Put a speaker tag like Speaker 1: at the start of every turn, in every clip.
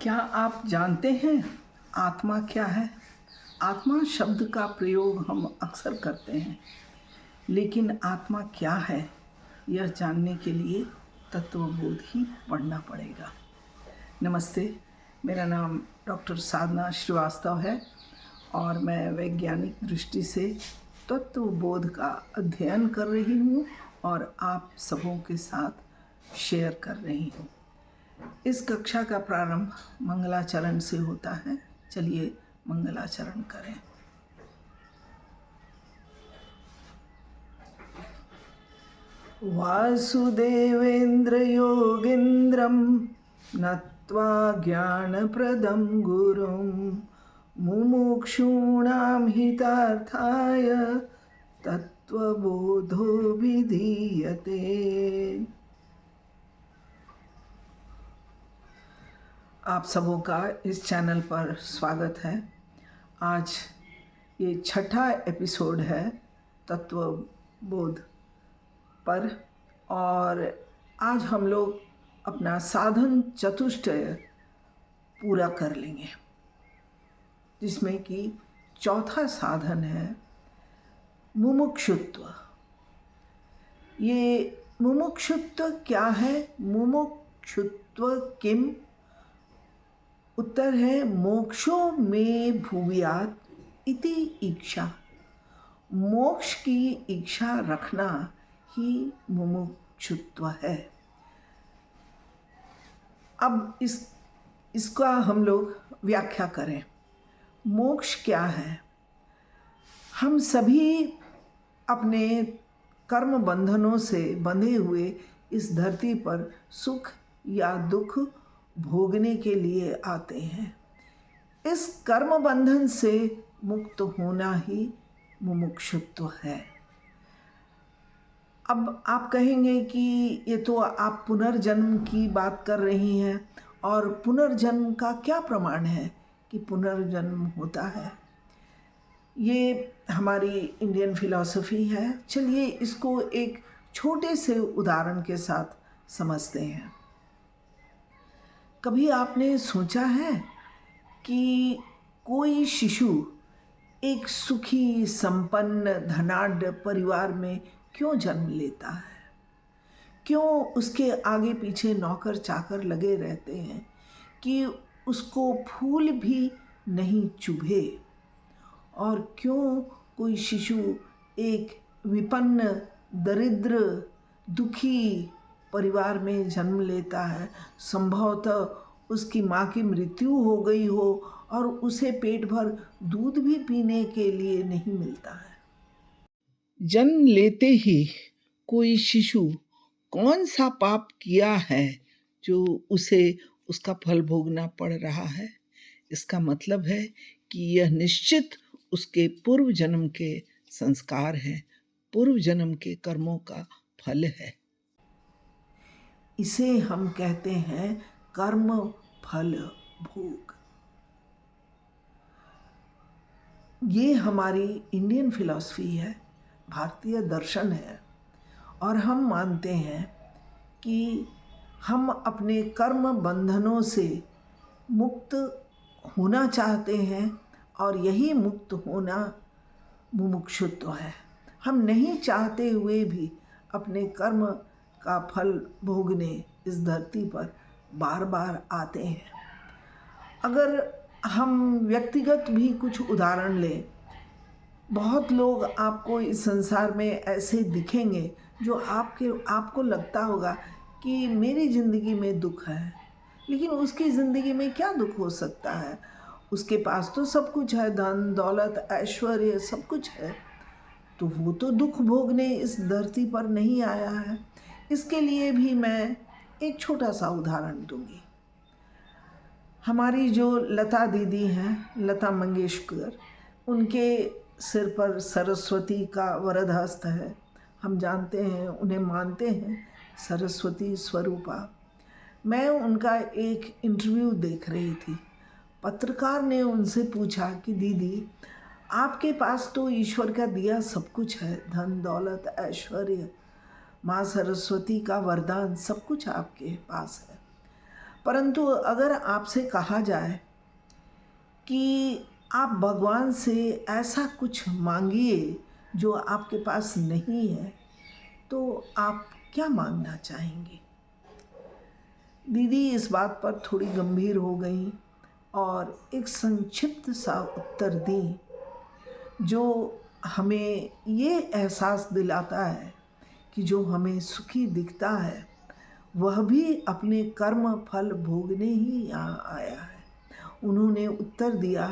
Speaker 1: क्या आप जानते हैं आत्मा क्या है? आत्मा शब्द का प्रयोग हम अक्सर करते हैं, लेकिन आत्मा क्या है यह जानने के लिए तत्वबोध ही पढ़ना पड़ेगा। नमस्ते, मेरा नाम डॉक्टर साधना श्रीवास्तव है और मैं वैज्ञानिक दृष्टि से तत्वबोध का अध्ययन कर रही हूँ और आप सबों के साथ शेयर कर रही हूँ। इस कक्षा का प्रारंभ मंगलाचरण से होता है। चलिए मंगलाचरण करें। वासुदेवेन्द्र योगेन्द्रं नत्वा ज्ञानप्रदं गुरुं मुमुक्षूणां हितार्थाय तत्वबोधो विधीयते। आप सबों का इस चैनल पर स्वागत है। आज ये छठा एपिसोड है तत्वबोध पर और आज हम लोग अपना साधन चतुष्टय पूरा कर लेंगे, जिसमें कि चौथा साधन है मुमुक्षुत्व। ये मुमुक्षुत्व क्या है? मुमुक्षुत्व किम? उत्तर है मोक्षो में भूयात् इति इच्छा। मोक्ष की इच्छा रखना ही मुमुक्षुत्व है। अब इसका हम लोग व्याख्या करें। मोक्ष क्या है? हम सभी अपने कर्म बंधनों से बंधे हुए इस धरती पर सुख या दुख भोगने के लिए आते हैं। इस कर्म बंधन से मुक्त होना ही मुमुक्षुत्व है। अब आप कहेंगे कि ये तो आप पुनर्जन्म की बात कर रही हैं, और पुनर्जन्म का क्या प्रमाण है कि पुनर्जन्म होता है? ये हमारी इंडियन फिलॉसफी है। चलिए इसको एक छोटे से उदाहरण के साथ समझते हैं। कभी आपने सोचा है कि कोई शिशु एक सुखी संपन्न धनाढ्य परिवार में क्यों जन्म लेता है? क्यों उसके आगे पीछे नौकर चाकर लगे रहते हैं कि उसको फूल भी नहीं चुभे? और क्यों कोई शिशु एक विपन्न दरिद्र दुखी परिवार में जन्म लेता है? संभवतः उसकी माँ की मृत्यु हो गई हो और उसे पेट भर दूध भी पीने के लिए नहीं मिलता है। जन्म लेते ही कोई शिशु कौन सा पाप किया है जो उसे उसका फल भोगना पड़ रहा है? इसका मतलब है कि यह निश्चित उसके पूर्व जन्म के संस्कार हैं, पूर्व जन्म के कर्मों का फल है। इसे हम कहते हैं कर्म फल भोग। ये हमारी इंडियन फिलॉसफी है, भारतीय दर्शन है, और हम मानते हैं कि हम अपने कर्म बंधनों से मुक्त होना चाहते हैं और यही मुक्त होना मुमुक्षुत्व है। हम नहीं चाहते हुए भी अपने कर्म का फल भोगने इस धरती पर बार बार आते हैं। अगर हम व्यक्तिगत भी कुछ उदाहरण लें, बहुत लोग आपको इस संसार में ऐसे दिखेंगे जो आपको लगता होगा कि मेरी ज़िंदगी में दुख है, लेकिन उसकी ज़िंदगी में क्या दुख हो सकता है? उसके पास तो सब कुछ है, धन दौलत ऐश्वर्य सब कुछ है, तो वो तो दुख भोगने इस धरती पर नहीं आया है। इसके लिए भी मैं एक छोटा सा उदाहरण दूंगी। हमारी जो लता दीदी हैं, लता मंगेशकर, उनके सिर पर सरस्वती का वरद हस्त है। हम जानते हैं, उन्हें मानते हैं सरस्वती स्वरूपा। मैं उनका एक इंटरव्यू देख रही थी। पत्रकार ने उनसे पूछा कि दीदी, आपके पास तो ईश्वर का दिया सब कुछ है, धन दौलत ऐश्वर्य, माँ सरस्वती का वरदान, सब कुछ आपके पास है, परंतु अगर आपसे कहा जाए कि आप भगवान से ऐसा कुछ मांगिए जो आपके पास नहीं है, तो आप क्या मांगना चाहेंगे? दीदी इस बात पर थोड़ी गंभीर हो गई और एक संक्षिप्त सा उत्तर दी, जो हमें ये एहसास दिलाता है कि जो हमें सुखी दिखता है वह भी अपने कर्म फल भोगने ही यहाँ आया है। उन्होंने उत्तर दिया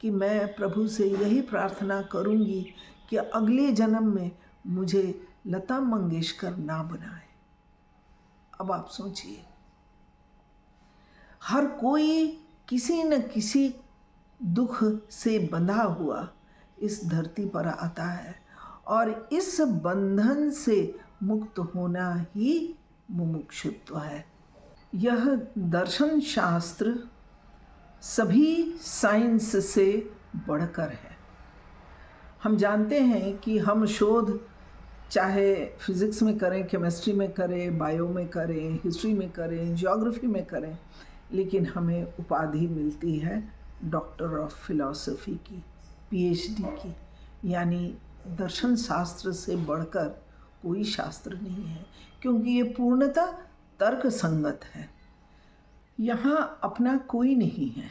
Speaker 1: कि मैं प्रभु से यही प्रार्थना करूँगी कि अगले जन्म में मुझे लता मंगेशकर ना बनाए। अब आप सोचिए, हर कोई किसी न किसी दुख से बंधा हुआ इस धरती पर आता है और इस बंधन से मुक्त होना ही मुमुक्षुत्व है। यह दर्शन शास्त्र सभी साइंस से बढ़कर है। हम जानते हैं कि हम शोध चाहे फिज़िक्स में करें, केमिस्ट्री में करें, बायो में करें, हिस्ट्री में करें, ज्योग्राफी में करें, लेकिन हमें उपाधि मिलती है डॉक्टर ऑफ फिलॉसफी की, पीएचडी की। यानी दर्शन शास्त्र से बढ़कर कोई शास्त्र नहीं है, क्योंकि ये पूर्णतः तर्क संगत है। यहाँ अपना कोई नहीं है।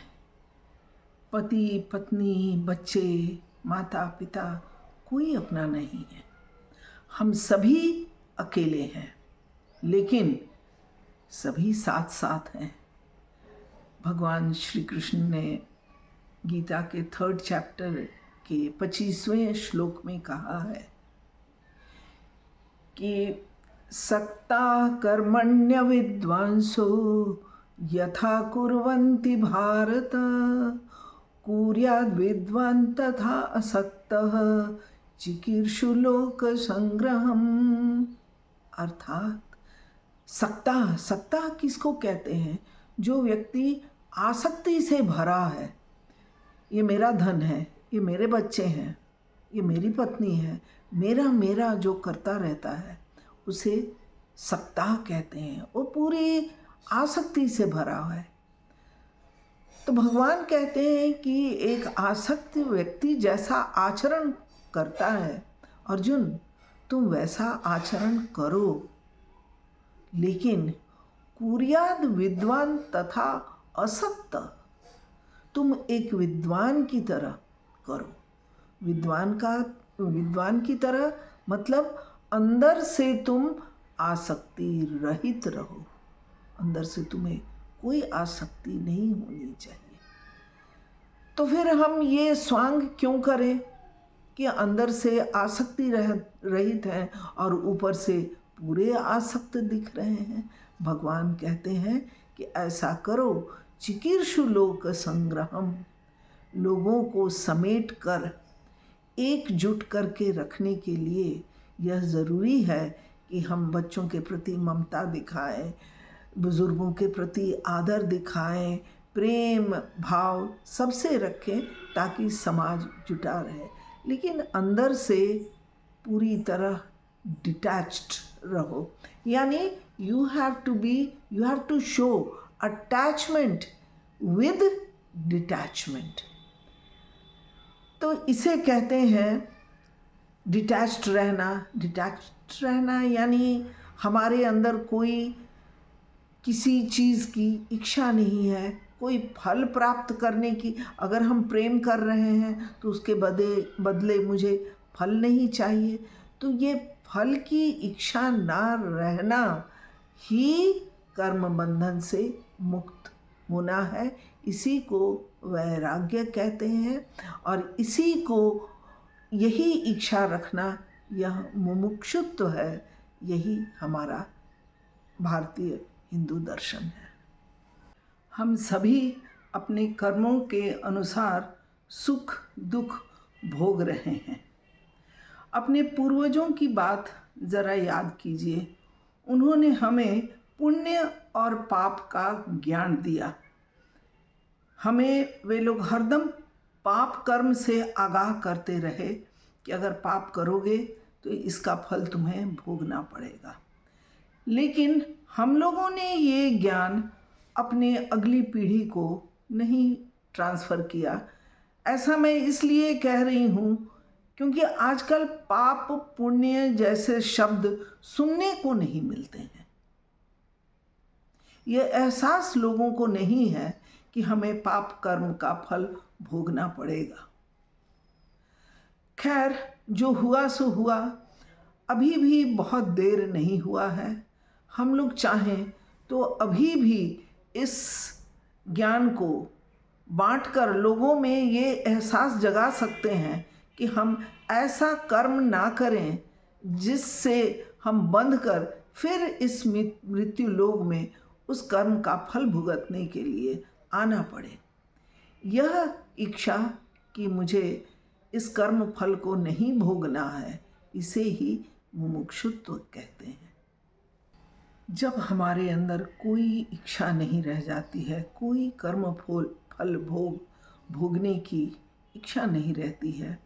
Speaker 1: पति पत्नी बच्चे माता पिता कोई अपना नहीं है। हम सभी अकेले हैं, लेकिन सभी साथ साथ हैं। भगवान श्री कृष्ण ने गीता के 3rd चैप्टर के 25वें श्लोक में कहा है कि सक्ता कर्मण्य विद्वांसो यथा कुर्वन्ति भारत कुर्याद् विद्वान् तथा असक्तः चिकीर्षु लोक संग्रहम्। अर्थात सक्ता किसको कहते हैं? जो व्यक्ति आसक्ति से भरा है, ये मेरा धन है, ये मेरे बच्चे हैं, ये मेरी पत्नी है, मेरा जो करता रहता है, उसे सक्ता कहते हैं। वो पूरी आसक्ति से भरा है। तो भगवान कहते हैं कि एक आसक्त व्यक्ति जैसा आचरण करता है, अर्जुन तुम वैसा आचरण करो, लेकिन कुर्याद विद्वान तथा असक्त, तुम एक विद्वान की तरह करो। विद्वान की तरह मतलब अंदर से तुम आसक्ति रहित रहो, अंदर से तुम्हें कोई आसक्ति नहीं होनी चाहिए। तो फिर हम ये स्वांग क्यों करें कि अंदर से आसक्ति रहित हैं और ऊपर से पूरे आसक्त दिख रहे हैं? भगवान कहते हैं कि ऐसा करो, चिकीर्षु लोक संग्रहम, लोगों को समेट कर एकजुट करके रखने के लिए यह ज़रूरी है कि हम बच्चों के प्रति ममता दिखाएं, बुज़ुर्गों के प्रति आदर दिखाएं, प्रेम भाव सबसे रखें ताकि समाज जुटा रहे, लेकिन अंदर से पूरी तरह डिटैच्ड रहो। यानी you have to show attachment with detachment. तो इसे कहते हैं डिटैच्ड रहना यानी हमारे अंदर कोई किसी चीज़ की इच्छा नहीं है, कोई फल प्राप्त करने की। अगर हम प्रेम कर रहे हैं तो उसके बदले मुझे फल नहीं चाहिए। तो ये फल की इच्छा ना रहना ही कर्म बंधन से मुक्त होना है। इसी को वैराग्य कहते हैं और इसी को यही इच्छा रखना यह मुमुक्षुत्व है। यही हमारा भारतीय हिंदू दर्शन है। हम सभी अपने कर्मों के अनुसार सुख दुख भोग रहे हैं। अपने पूर्वजों की बात ज़रा याद कीजिए। उन्होंने हमें पुण्य और पाप का ज्ञान दिया। हमें वे लोग हरदम पाप कर्म से आगाह करते रहे कि अगर पाप करोगे तो इसका फल तुम्हें भोगना पड़ेगा। लेकिन हम लोगों ने ये ज्ञान अपने अगली पीढ़ी को नहीं ट्रांसफ़र किया। ऐसा मैं इसलिए कह रही हूँ क्योंकि आजकल पाप पुण्य जैसे शब्द सुनने को नहीं मिलते हैं। ये एहसास लोगों को नहीं है कि हमें पाप कर्म का फल भोगना पड़ेगा। खैर, जो हुआ सो हुआ। अभी भी बहुत देर नहीं हुआ है। हम लोग चाहें तो अभी भी इस ज्ञान को बांटकर लोगों में ये एहसास जगा सकते हैं कि हम ऐसा कर्म ना करें जिससे हम बंध कर फिर इस मृत्यु लोक में उस कर्म का फल भुगतने के लिए आना पड़े। यह इच्छा कि मुझे इस कर्म फल को नहीं भोगना है, इसे ही मुमुक्षुत्व कहते हैं। जब हमारे अंदर कोई इच्छा नहीं रह जाती है, कोई कर्म फल भोगने की इच्छा नहीं रहती है,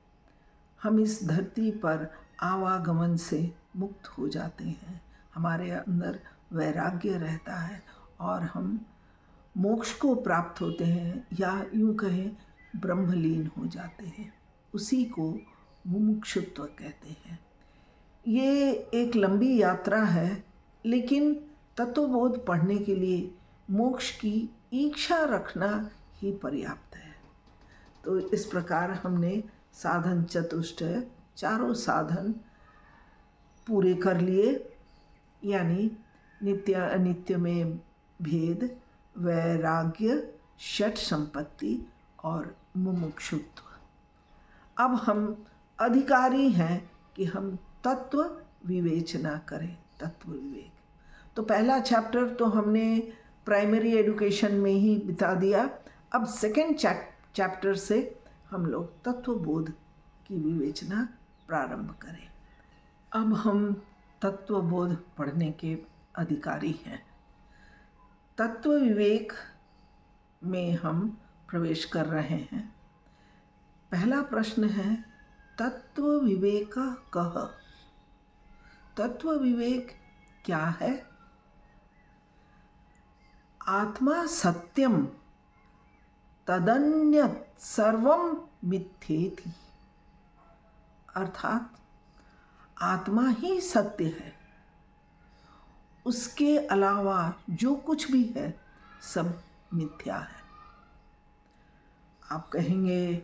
Speaker 1: हम इस धरती पर आवागमन से मुक्त हो जाते हैं। हमारे अंदर वैराग्य रहता है और हम मोक्ष को प्राप्त होते हैं, या यूँ कहें ब्रह्मलीन हो जाते हैं। उसी को मुमुक्षुत्व कहते हैं। ये एक लंबी यात्रा है, लेकिन तत्वबोध पढ़ने के लिए मोक्ष की इच्छा रखना ही पर्याप्त है। तो इस प्रकार हमने साधन चतुष्टय, चारों साधन पूरे कर लिए, यानी नित्य अनित्य में भेद, वैराग्य, षट संपत्ति और मुमुक्षुत्व। अब हम अधिकारी हैं कि हम तत्व विवेचना करें, तत्व विवेक। तो पहला चैप्टर तो हमने प्राइमरी एजुकेशन में ही बिता दिया। अब सेकंड चैप्टर से हम लोग तत्वबोध की विवेचना प्रारंभ करें। अब हम तत्वबोध पढ़ने के अधिकारी हैं। तत्व विवेक में हम प्रवेश कर रहे हैं। पहला प्रश्न है, तत्व विवेक कह? तत्व विवेक क्या है? आत्मा सत्यम तदन्यत् सर्वम मिथ्येति। अर्थात आत्मा ही सत्य है, उसके अलावा जो कुछ भी है सब मिथ्या है। आप कहेंगे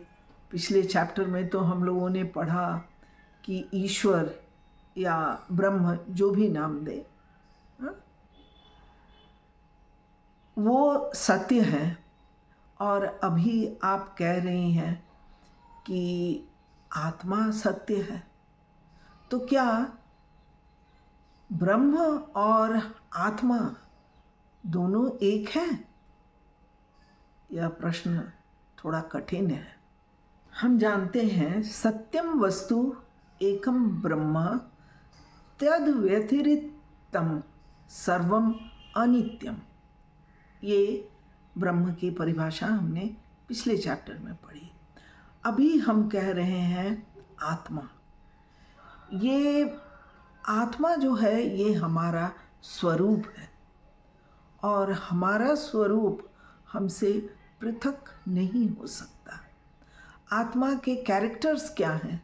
Speaker 1: पिछले चैप्टर में तो हम लोगों ने पढ़ा कि ईश्वर या ब्रह्म, जो भी नाम दे, वो सत्य है, और अभी आप कह रही हैं कि आत्मा सत्य है। तो क्या ब्रह्म और आत्मा दोनों एक हैं? यह प्रश्न थोड़ा कठिन है। हम जानते हैं सत्यम वस्तु एकम ब्रह्म तद व्यतिरिक्तम सर्वम अनित्यम। ये ब्रह्म की परिभाषा हमने पिछले चैप्टर में पढ़ी। अभी हम कह रहे हैं आत्मा। ये आत्मा जो है ये हमारा स्वरूप है, और हमारा स्वरूप हमसे पृथक नहीं हो सकता। आत्मा के कैरेक्टर्स क्या हैं?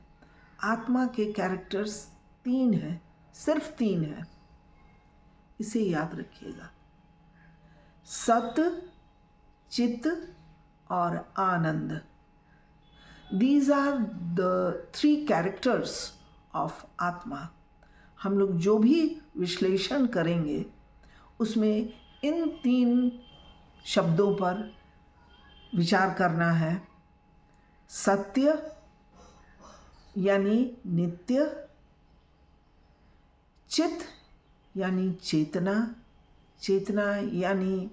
Speaker 1: आत्मा के कैरेक्टर्स 3 हैं, सिर्फ 3 हैं। इसे याद रखिएगा, सत, चित और आनंद। These are the 3 characters of आत्मा। हम लोग जो भी विश्लेषण करेंगे उसमें इन 3 शब्दों पर विचार करना है। सत्य यानी नित्य, चित यानी चेतना, चेतना यानी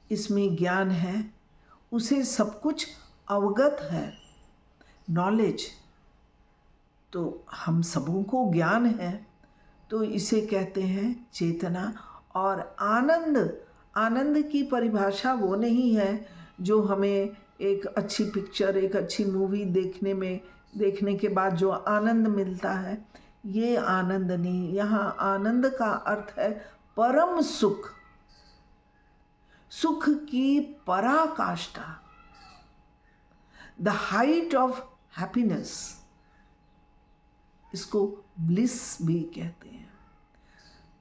Speaker 1: इसमें ज्ञान है, उसे सब कुछ अवगत है, नॉलेज। तो हम सबों को ज्ञान है, तो इसे कहते हैं चेतना। और आनंद, आनंद की परिभाषा वो नहीं है जो हमें एक अच्छी पिक्चर, एक अच्छी मूवी देखने के बाद जो आनंद मिलता है, ये आनंद नहीं। यहाँ आनंद का अर्थ है परम सुख। सुख की पराकाष्ठा, द हाइट ऑफ हैप्पीनेस, इसको ब्लिस भी कहते हैं।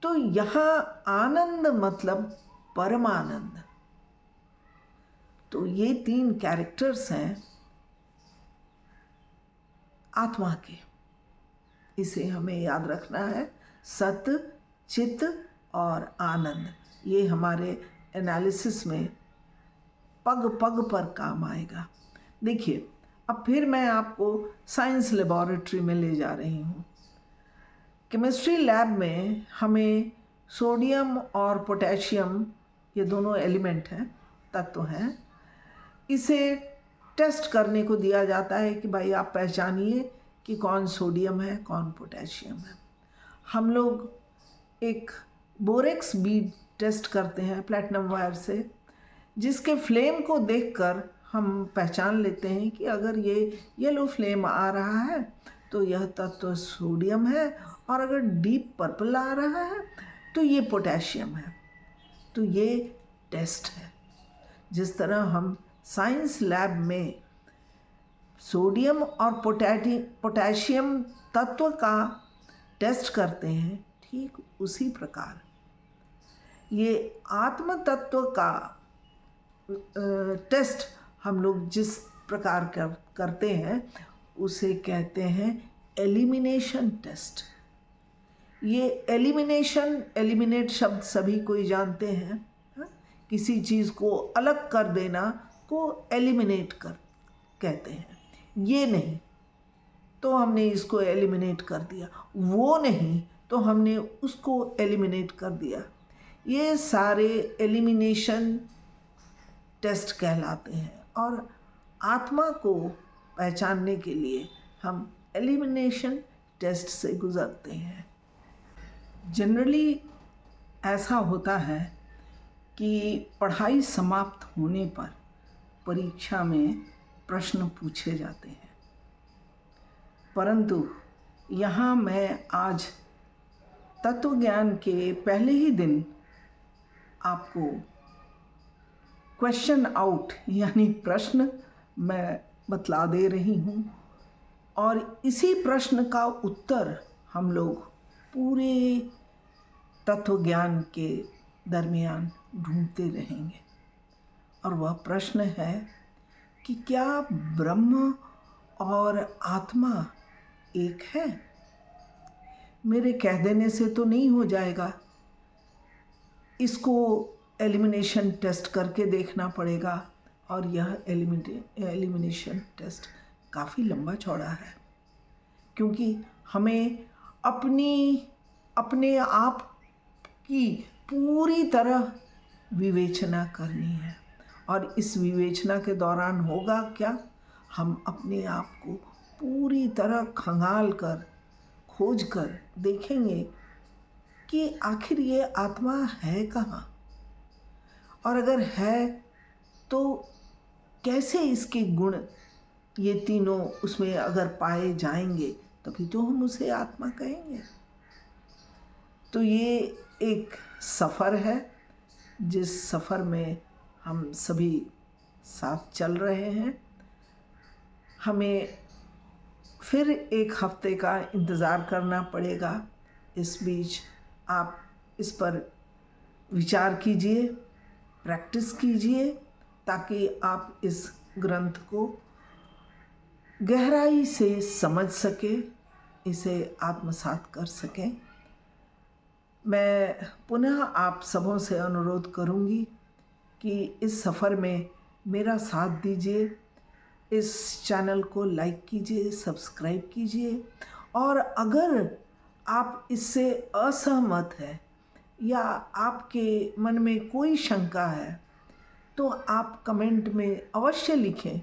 Speaker 1: तो यहाँ आनंद मतलब परमानंद। तो ये 3 कैरेक्टर्स हैं आत्मा के, इसे हमें याद रखना है। सत, चित और आनंद, ये हमारे एनालिसिस में पग पग पर काम आएगा। देखिए, अब फिर मैं आपको साइंस लेबोरेटरी में ले जा रही हूँ। केमिस्ट्री लैब में हमें सोडियम और पोटेशियम, ये दोनों एलिमेंट हैं, तत्व हैं, इसे टेस्ट करने को दिया जाता है कि भाई आप पहचानिए कि कौन सोडियम है, कौन पोटेशियम है। हम लोग एक बोरेक्स बीड टेस्ट करते हैं प्लैटिनम वायर से, जिसके फ्लेम को देखकर हम पहचान लेते हैं कि अगर ये येलो फ्लेम आ रहा है तो यह तत्व सोडियम है, और अगर डीप पर्पल आ रहा है तो ये पोटेशियम है। तो ये टेस्ट है। जिस तरह हम साइंस लैब में सोडियम और पोटेशियम तत्व का टेस्ट करते हैं, ठीक उसी प्रकार ये आत्म तत्व का टेस्ट हम लोग जिस प्रकार करते हैं उसे कहते हैं एलिमिनेशन टेस्ट। ये एलिमिनेट शब्द सभी कोई जानते हैं, हा? किसी चीज़ को अलग कर देना को एलिमिनेट कहते हैं। ये नहीं तो हमने इसको एलिमिनेट कर दिया, वो नहीं तो हमने उसको एलिमिनेट कर दिया। ये सारे एलिमिनेशन टेस्ट कहलाते हैं, और आत्मा को पहचानने के लिए हम एलिमिनेशन टेस्ट से गुजरते हैं। जनरली ऐसा होता है कि पढ़ाई समाप्त होने पर परीक्षा में प्रश्न पूछे जाते हैं, परंतु यहाँ मैं आज तत्व ज्ञान के पहले ही दिन आपको क्वेश्चन आउट यानी प्रश्न मैं बतला दे रही हूँ, और इसी प्रश्न का उत्तर हम लोग पूरे तत्व ज्ञान के दरमियान ढूंढते रहेंगे। और वह प्रश्न है कि क्या ब्रह्म और आत्मा एक है? मेरे कह देने से तो नहीं हो जाएगा, इसको एलिमिनेशन टेस्ट करके देखना पड़ेगा, और यह एलिमिनेशन टेस्ट काफ़ी लंबा चौड़ा है, क्योंकि हमें अपने आप की पूरी तरह विवेचना करनी है। और इस विवेचना के दौरान होगा क्या, हम अपने आप को पूरी तरह खंगाल कर खोज कर देखेंगे कि आखिर ये आत्मा है कहाँ, और अगर है तो कैसे इसके गुण ये तीनों उसमें अगर पाए जाएंगे तभी तो हम उसे आत्मा कहेंगे। तो ये एक सफ़र है, जिस सफ़र में हम सभी साथ चल रहे हैं। हमें फिर 1 हफ्ते का इंतज़ार करना पड़ेगा। इस बीच आप इस पर विचार कीजिए, प्रैक्टिस कीजिए, ताकि आप इस ग्रंथ को गहराई से समझ सकें, इसे आत्मसात कर सकें। मैं पुनः आप सबों से अनुरोध करूंगी कि इस सफ़र में मेरा साथ दीजिए, इस चैनल को लाइक कीजिए, सब्सक्राइब कीजिए, और अगर आप इससे असहमत हैं या आपके मन में कोई शंका है तो आप कमेंट में अवश्य लिखें।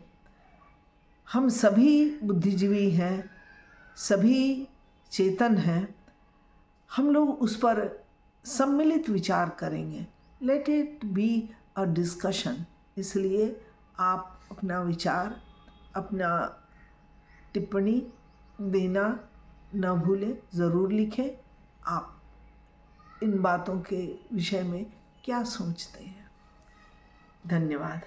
Speaker 1: हम सभी बुद्धिजीवी हैं, सभी चेतन हैं, हम लोग उस पर सम्मिलित विचार करेंगे। Let it be a discussion. इसलिए आप अपना विचार, अपना टिप्पणी देना न भूलें, ज़रूर लिखें। आप इन बातों के विषय में क्या सोचते हैं। धन्यवाद।